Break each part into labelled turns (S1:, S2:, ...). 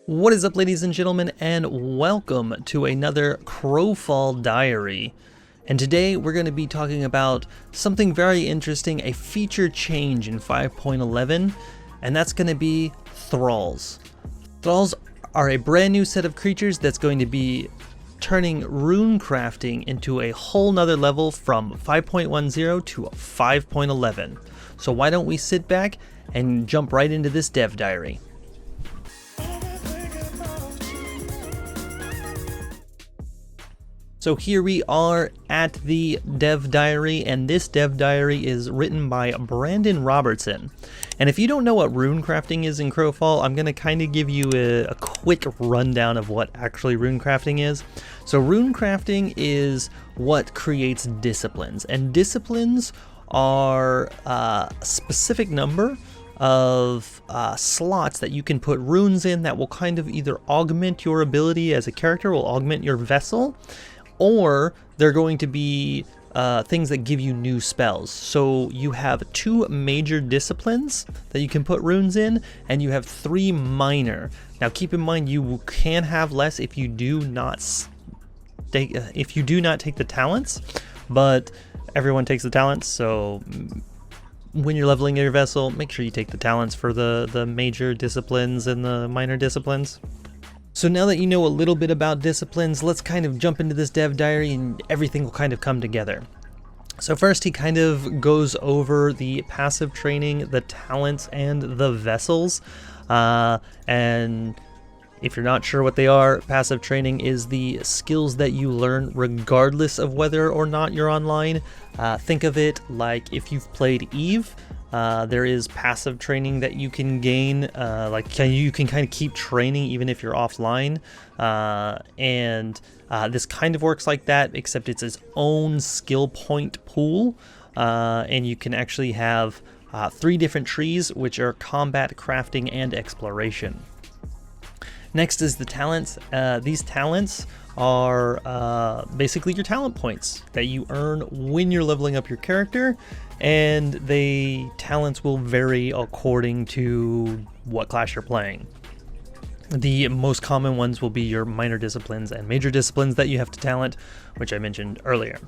S1: What is up, ladies and gentlemen, and welcome to another Crowfall Diary. And today we're going to be talking about something very interesting, a feature change in 5.11, and that's going to be Thralls. Thralls are a brand new set of creatures that's going to be turning runecrafting into a whole nother level from 5.10 to 5.11. So why don't we sit back and jump right into this Dev Diary. So here we are at the Dev Diary, and this Dev Diary is written by Brandon Robertson. And if you don't know what runecrafting is in Crowfall, I'm going to kind of give you a quick rundown of what actually runecrafting is. So runecrafting is what creates disciplines, and disciplines are a specific number of slots that you can put runes in that will kind of either augment your ability as a character, will augment your vessel, or they're going to be things that give you new spells. So you have 2 major disciplines that you can put runes in, and you have 3 minor. Now keep in mind you can have less if you do not take the talents, but everyone takes the talents, so when you're leveling your vessel, make sure you take the talents for the major disciplines and the minor disciplines. So now that you know a little bit about disciplines, let's kind of jump into this Dev Diary and everything will kind of come together. So first he kind of goes over the passive training, the talents, and the vessels. And if you're not sure what they are, passive training is the skills that you learn regardless of whether or not you're online. Think of it like if you've played Eve. There is passive training that you can gain, you can kind of keep training even if you're offline, and this kind of works like that, except it's its own skill point pool, and you can actually have 3 different trees, which are combat, crafting, and exploration. Next is the talents. These talents are basically your talent points that you earn when you're leveling up your character, and the talents will vary according to what class you're playing. The most common ones will be your minor disciplines and major disciplines that you have to talent, which I mentioned earlier.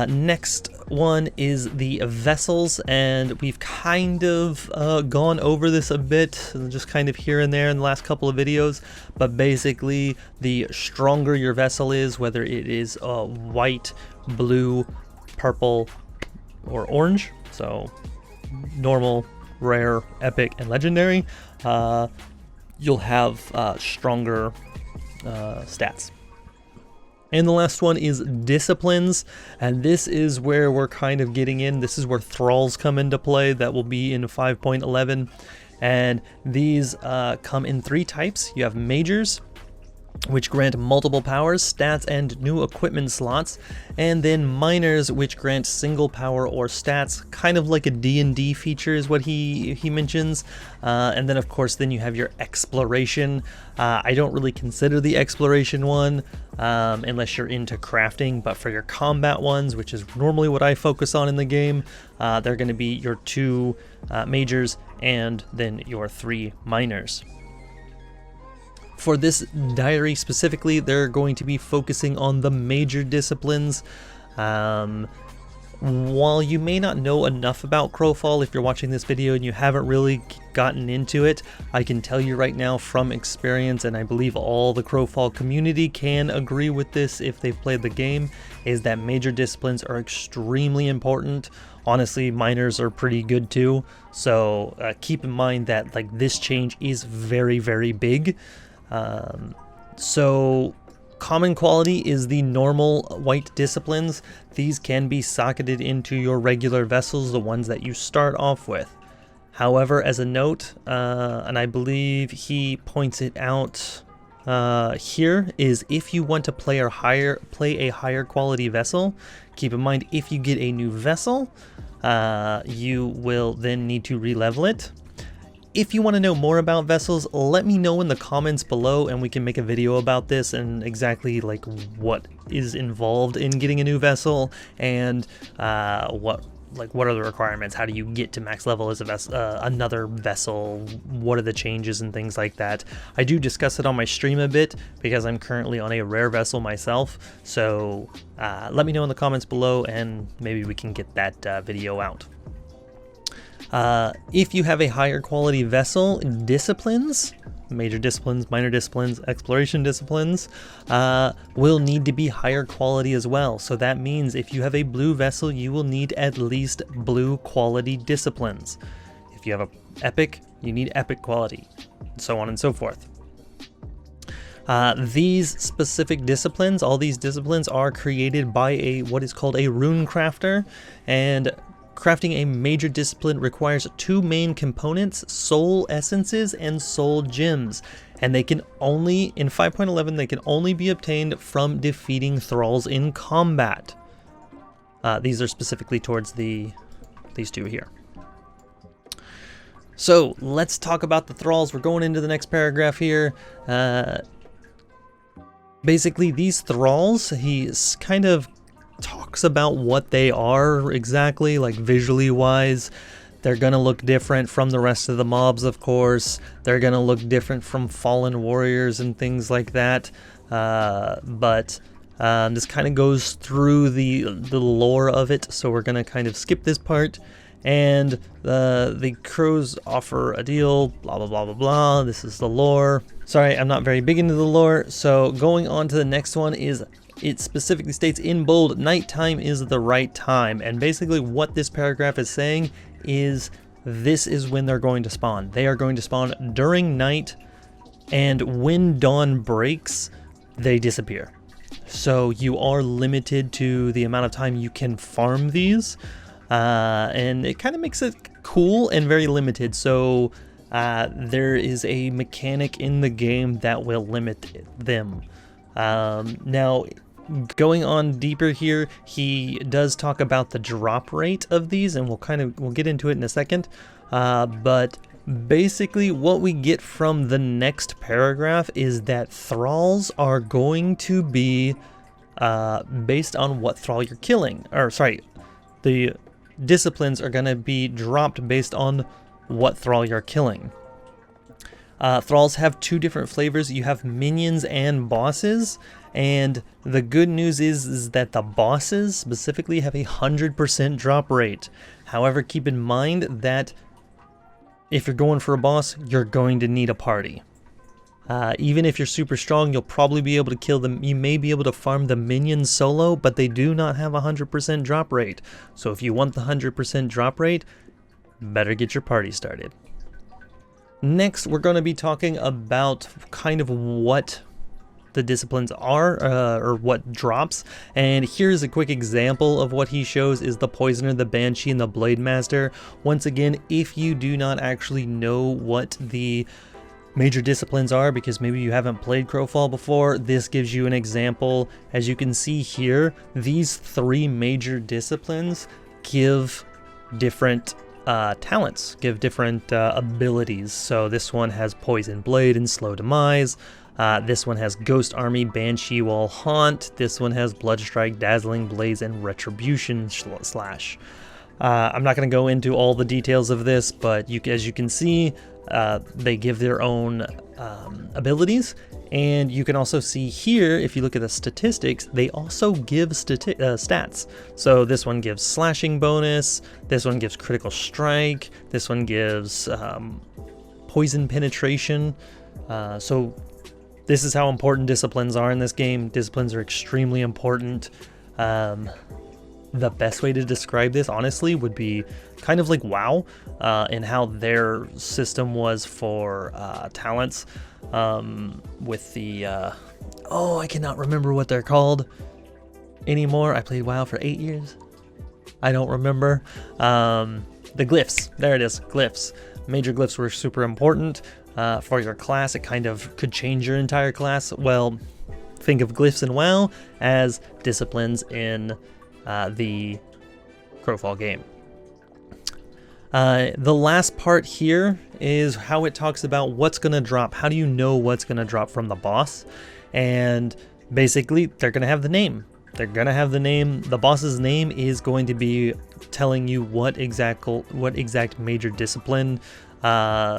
S1: Next one is the vessels, and we've kind of gone over this a bit, just kind of here and there in the last couple of videos, but basically the stronger your vessel is, whether it is white, blue, purple, or orange, so normal, rare, epic, and legendary, you'll have stronger stats. And the last one is disciplines, and this is where we're kind of getting in. This is where Thralls come into play. That will be in 5.11, and these come in 3 types. You have majors, which grant multiple powers, stats, and new equipment slots, and then minors, which grant single power or stats, kind of like a D&D feature is what he mentions. And then of course then you have your exploration. I don't really consider the exploration one unless you're into crafting, but for your combat ones, which is normally what I focus on in the game, they're going to be your 2 majors and then your 3 minors. For this diary specifically, they're going to be focusing on the major disciplines. While you may not know enough about Crowfall, if you're watching this video and you haven't really gotten into it, I can tell you right now from experience, and I believe all the Crowfall community can agree with this if they've played the game, is that major disciplines are extremely important. Honestly, minors are pretty good too, so keep in mind that this change is very, very big. So common quality is the normal white disciplines. These can be socketed into your regular vessels, the ones that you start off with. However, as a note, and I believe he points it out here, is if you want to play a higher quality vessel, keep in mind if you get a new vessel, you will then need to re-level it. If you want to know more about vessels, let me know in the comments below and we can make a video about this and exactly what is involved in getting a new vessel and what like what are the requirements? How do you get to max level as a another vessel? What are the changes and things like that? I do discuss it on my stream a bit because I'm currently on a rare vessel myself. So let me know in the comments below and maybe we can get that video out. If you have a higher quality vessel, disciplines, major disciplines, minor disciplines, exploration disciplines, will need to be higher quality as well. So that means if you have a blue vessel, you will need at least blue quality disciplines. If you have a epic, you need epic quality, and so on and so forth. These specific disciplines, all these disciplines are created by what is called a rune crafter, and crafting a major discipline requires two main components: soul essences and soul gems, and they can only, in 5.11, they can only be obtained from defeating thralls in combat. These are specifically towards these two here. So let's talk about the thralls. We're going into the next paragraph here. Basically, these thralls, he's kind of talks about what they are exactly, like visually wise. They're gonna look different from the rest of the mobs, of course. They're gonna look different from fallen warriors and things like that. But this kind of goes through the lore of it, so we're gonna kind of skip this part. And the crows offer a deal, blah blah blah blah blah. This is the lore. Sorry, I'm not very big into the lore. So going on to the next one is, it specifically states in bold, nighttime is the right time. And basically what this paragraph is saying is this is when they're going to spawn. They are going to spawn during night, and when dawn breaks, they disappear. So you are limited to the amount of time you can farm these. And it kind of makes it cool and very limited. So there is a mechanic in the game that will limit them. Now, going on deeper here, he does talk about the drop rate of these, and we'll get into it in a second. But basically what we get from the next paragraph is that thralls are going to be based on what thrall you're killing. Or sorry, the disciplines are going to be dropped based on what thrall you're killing. Thralls have two different flavors. You have minions and bosses, and the good news is that the bosses specifically have a 100% drop rate. However, keep in mind that if you're going for a boss, you're going to need a party. Even if you're super strong, you'll probably be able to kill them. You may be able to farm the minions solo, but they do not have a 100% drop rate. So if you want the 100% drop rate, better get your party started. Next, we're going to be talking about kind of what the disciplines are, or what drops. And here's a quick example of what he shows is the Poisoner, the Banshee, and the Blade Master. Once again, if you do not actually know what the major disciplines are, because maybe you haven't played Crowfall before, this gives you an example. As you can see here, these three major disciplines give different talents, give different abilities. So this one has Poison Blade and Slow Demise. This one has Ghost Army, Banshee Wall, Haunt. This one has Blood Strike, Dazzling Blaze, and Retribution Slash. I'm not going to go into all the details of this, but as you can see, they give their own abilities. And you can also see here, if you look at the statistics, they also give stats. So this one gives slashing bonus, this one gives critical strike, this one gives poison penetration. So this is how important disciplines are in this game. Disciplines are extremely important. The best way to describe this, honestly, would be kind of like WoW, and how their system was for talents. With the I cannot remember what they're called anymore. I played WoW for 8 years. I don't remember. The glyphs. There it is. Glyphs. Major glyphs were super important for your class. It kind of could change your entire class. Well, think of glyphs in WoW as disciplines in the Crowfall game. The last part here is how it talks about what's going to drop. How do you know what's going to drop from the boss? And basically, they're going to have the name. They're gonna have the name. The boss's name is going to be telling you what exact major discipline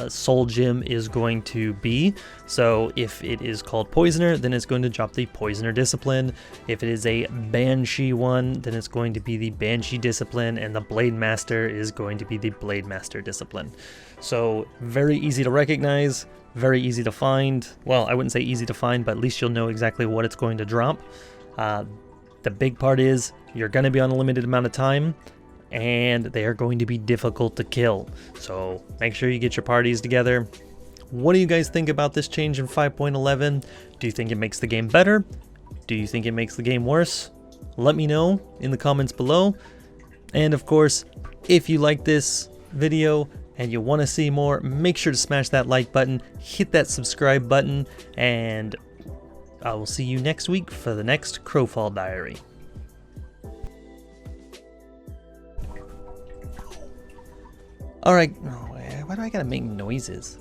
S1: soul gem is going to be. So if it is called Poisoner, then it's going to drop the Poisoner discipline. If it is a Banshee one, then it's going to be the Banshee discipline, and the Blade Master is going to be the Blade Master discipline. So very easy to recognize, very easy to find. Well, I wouldn't say easy to find, but at least you'll know exactly what it's going to drop. The big part is you're going to be on a limited amount of time, and they are going to be difficult to kill. So make sure you get your parties together. What do you guys think about this change in 5.11? Do you think it makes the game better? Do you think it makes the game worse? Let me know in the comments below. And of course, if you like this video and you want to see more, make sure to smash that like button, hit that subscribe button, and I will see you next week for the next Crowfall Diary. Alright, why do I gotta make noises?